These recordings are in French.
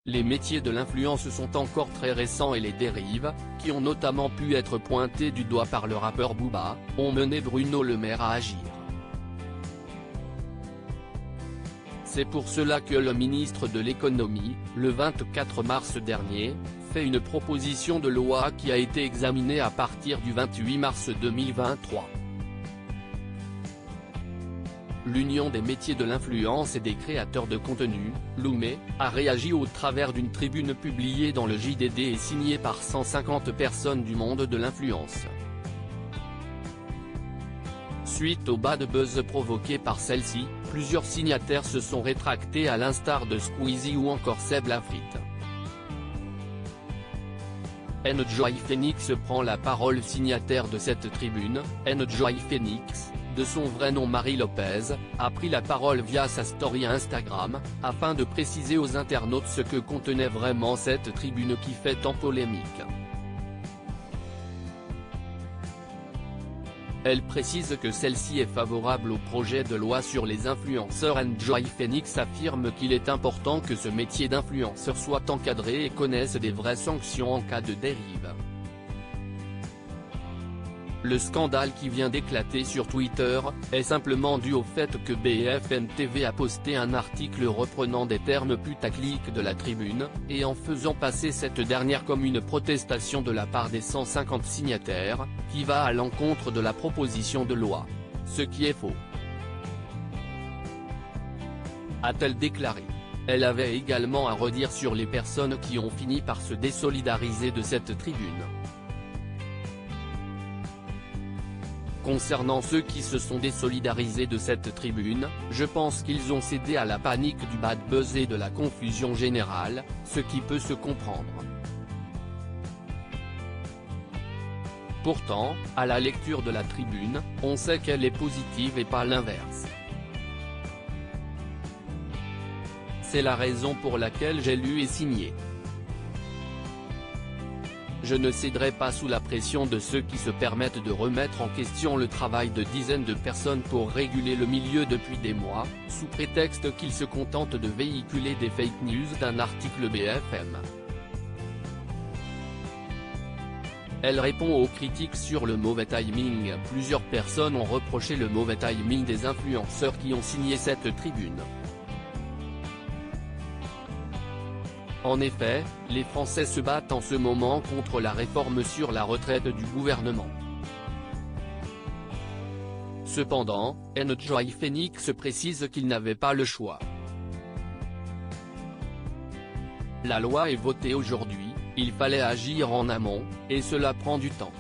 Les métiers de l'influence sont encore très récents et les dérives, qui ont notamment pu être pointées du doigt par le rappeur Booba, ont mené Bruno Le Maire à agir. C'est pour cela que le ministre de l'économie, le 24 mars dernier, fait une proposition de loi qui a été examinée à partir du 28 mars 2023. L'Union des métiers de l'influence et des créateurs de contenu, l'UME, a réagi au travers d'une tribune publiée dans le JDD et signée par 150 personnes du monde de l'influence. Suite au bad buzz provoqué par celle-ci, plusieurs signataires se sont rétractés à l'instar de Squeezie ou encore Seb Lafrite. Enjoy Phoenix prend la parole. Signataire de cette tribune, Enjoy Phoenix, de son vrai nom Marie Lopez, a pris la parole via sa story Instagram, afin de préciser aux internautes ce que contenait vraiment cette tribune qui fait tant polémique. Elle précise que celle-ci est favorable au projet de loi sur les influenceurs. Enjoy Phoenix affirme qu'il est important que ce métier d'influenceur soit encadré et connaisse des vraies sanctions en cas de dérive. Le scandale qui vient d'éclater sur Twitter est simplement dû au fait que BFM TV a posté un article reprenant des termes putaclic de la tribune, et en faisant passer cette dernière comme une protestation de la part des 150 signataires, qui va à l'encontre de la proposition de loi. Ce qui est faux, a-t-elle déclaré. Elle avait également à redire sur les personnes qui ont fini par se désolidariser de cette tribune. Concernant ceux qui se sont désolidarisés de cette tribune, je pense qu'ils ont cédé à la panique du bad buzz et de la confusion générale, ce qui peut se comprendre. Pourtant, à la lecture de la tribune, on sait qu'elle est positive et pas l'inverse. C'est la raison pour laquelle j'ai lu et signé. Je ne céderai pas sous la pression de ceux qui se permettent de remettre en question le travail de dizaines de personnes pour réguler le milieu depuis des mois, sous prétexte qu'ils se contentent de véhiculer des fake news d'un article BFM. Elle répond aux critiques sur le mauvais timing. Plusieurs personnes ont reproché le mauvais timing des influenceurs qui ont signé cette tribune. En effet, les Français se battent en ce moment contre la réforme sur la retraite du gouvernement. Cependant, Enjoy Phoenix précise qu'il n'avait pas le choix. La loi est votée aujourd'hui, il fallait agir en amont, et cela prend du temps,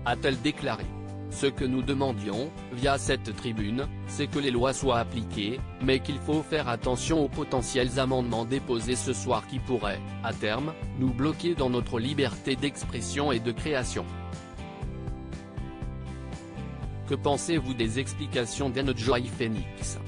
a-t-elle déclaré. Ce que nous demandions, via cette tribune, c'est que les lois soient appliquées, mais qu'il faut faire attention aux potentiels amendements déposés ce soir qui pourraient, à terme, nous bloquer dans notre liberté d'expression et de création. Que pensez-vous des explications d'Enjoy Phoenix ?